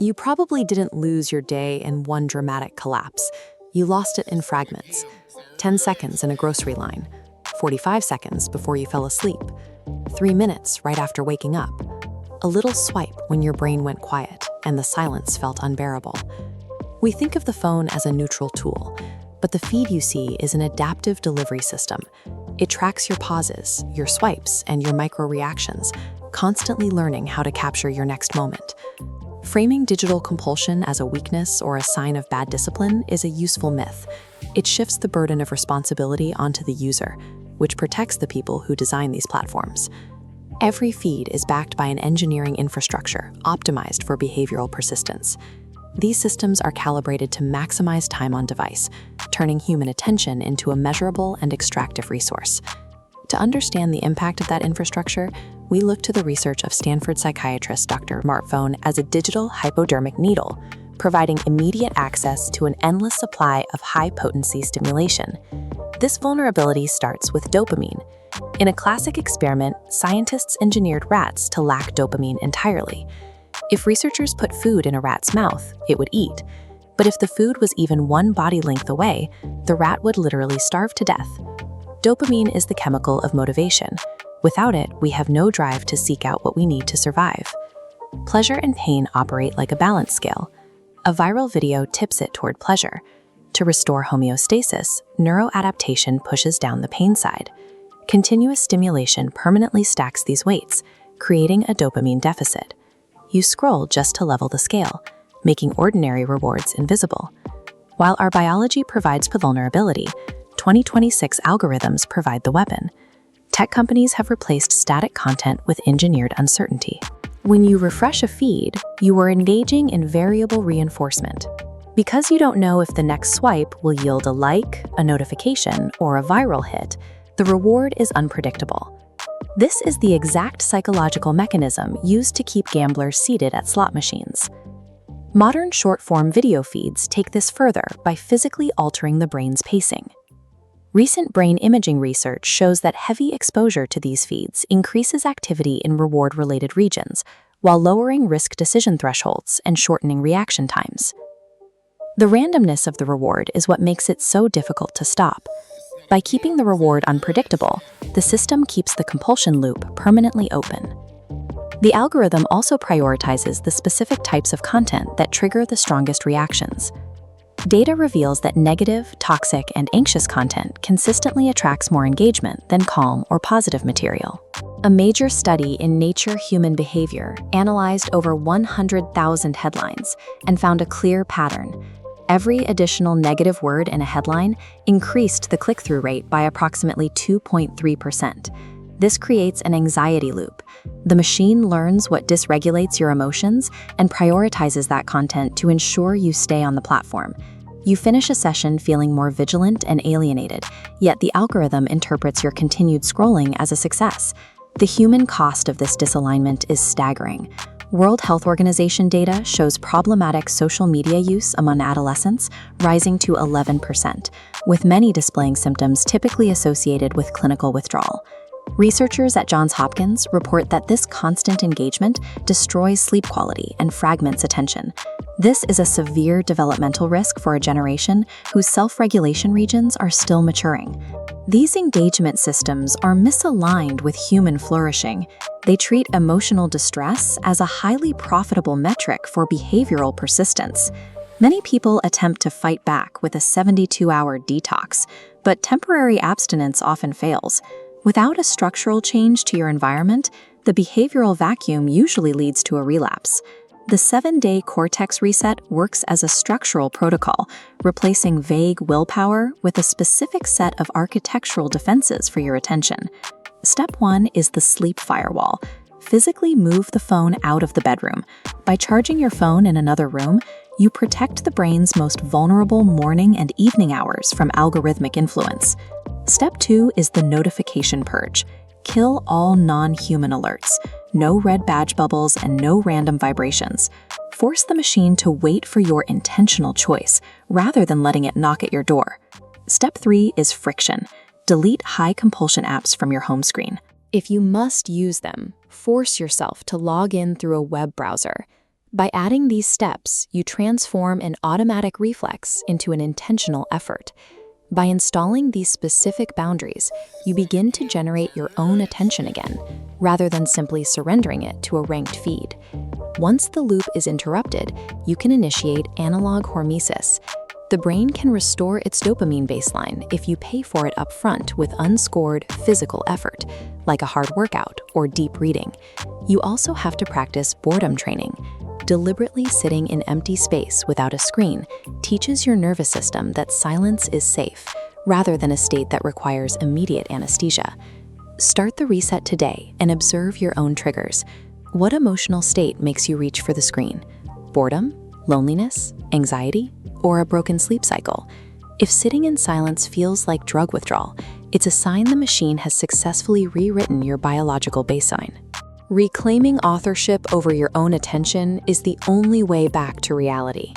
You probably didn't lose your day in one dramatic collapse. You lost it in fragments. 10 seconds in a grocery line, 45 seconds before you fell asleep, 3 minutes right after waking up, a little swipe when your brain went quiet and the silence felt unbearable. We think of the phone as a neutral tool, but the feed you see is an adaptive delivery system. It tracks your pauses, your swipes, and your micro-reactions, constantly learning how to capture your next moment. Framing digital compulsion as a weakness or a sign of bad discipline is a useful myth. It shifts the burden of responsibility onto the user, which protects the people who design these platforms. Every feed is backed by an engineering infrastructure optimized for behavioral persistence. These systems are calibrated to maximize time on device, turning human attention into a measurable and extractive resource. To understand the impact of that infrastructure, we look to the research of Stanford psychiatrist Dr. Smartphone as a digital hypodermic needle, providing immediate access to an endless supply of high-potency stimulation. This vulnerability starts with dopamine. In a classic experiment, scientists engineered rats to lack dopamine entirely. If researchers put food in a rat's mouth, it would eat. But if the food was even one body length away, the rat would literally starve to death. Dopamine is the chemical of motivation. Without it, we have no drive to seek out what we need to survive. Pleasure and pain operate like a balance scale. A viral video tips it toward pleasure. To restore homeostasis, neuroadaptation pushes down the pain side. Continuous stimulation permanently stacks these weights, creating a dopamine deficit. You scroll just to level the scale, making ordinary rewards invisible. While our biology provides the vulnerability, 2026 algorithms provide the weapon. Tech companies have replaced static content with engineered uncertainty. When you refresh a feed, you are engaging in variable reinforcement. Because you don't know if the next swipe will yield a like, a notification, or a viral hit, the reward is unpredictable. This is the exact psychological mechanism used to keep gamblers seated at slot machines. Modern short-form video feeds take this further by physically altering the brain's pacing. Recent brain imaging research shows that heavy exposure to these feeds increases activity in reward-related regions, while lowering risk decision thresholds and shortening reaction times. The randomness of the reward is what makes it so difficult to stop. By keeping the reward unpredictable, the system keeps the compulsion loop permanently open. The algorithm also prioritizes the specific types of content that trigger the strongest reactions. Data reveals that negative, toxic, and anxious content consistently attracts more engagement than calm or positive material. A major study in Nature Human Behavior analyzed over 100,000 headlines and found a clear pattern. Every additional negative word in a headline increased the click-through rate by approximately 2.3%. This creates an anxiety loop. The machine learns what dysregulates your emotions and prioritizes that content to ensure you stay on the platform. You finish a session feeling more vigilant and alienated, yet the algorithm interprets your continued scrolling as a success. The human cost of this disalignment is staggering. World Health Organization data shows problematic social media use among adolescents rising to 11%, with many displaying symptoms typically associated with clinical withdrawal. Researchers at Johns Hopkins report that this constant engagement destroys sleep quality and fragments attention. This is a severe developmental risk for a generation whose self-regulation regions are still maturing. These engagement systems are misaligned with human flourishing. They treat emotional distress as a highly profitable metric for behavioral persistence. Many people attempt to fight back with a 72-hour detox, but temporary abstinence often fails. Without a structural change to your environment, the behavioral vacuum usually leads to a relapse. The 7-day Cortex reset works as a structural protocol, replacing vague willpower with a specific set of architectural defenses for your attention. Step 1 is the sleep firewall. Physically move the phone out of the bedroom. By charging your phone in another room, you protect the brain's most vulnerable morning and evening hours from algorithmic influence. Step 2 is the notification purge. Kill all non-human alerts. No red badge bubbles and no random vibrations. Force the machine to wait for your intentional choice, rather than letting it knock at your door. Step 3 is friction. Delete high-compulsion apps from your home screen. If you must use them, force yourself to log in through a web browser. By adding these steps, you transform an automatic reflex into an intentional effort. By installing these specific boundaries, you begin to generate your own attention again, rather than simply surrendering it to a ranked feed. Once the loop is interrupted, you can initiate analog hormesis. The brain can restore its dopamine baseline if you pay for it upfront with unscored physical effort, like a hard workout or deep reading. You also have to practice boredom training. Deliberately sitting in empty space without a screen teaches your nervous system that silence is safe, rather than a state that requires immediate anesthesia. Start the reset today and observe your own triggers. What emotional state makes you reach for the screen? Boredom, loneliness, anxiety, or a broken sleep cycle? If sitting in silence feels like drug withdrawal, it's a sign the machine has successfully rewritten your biological baseline. Reclaiming authorship over your own attention is the only way back to reality.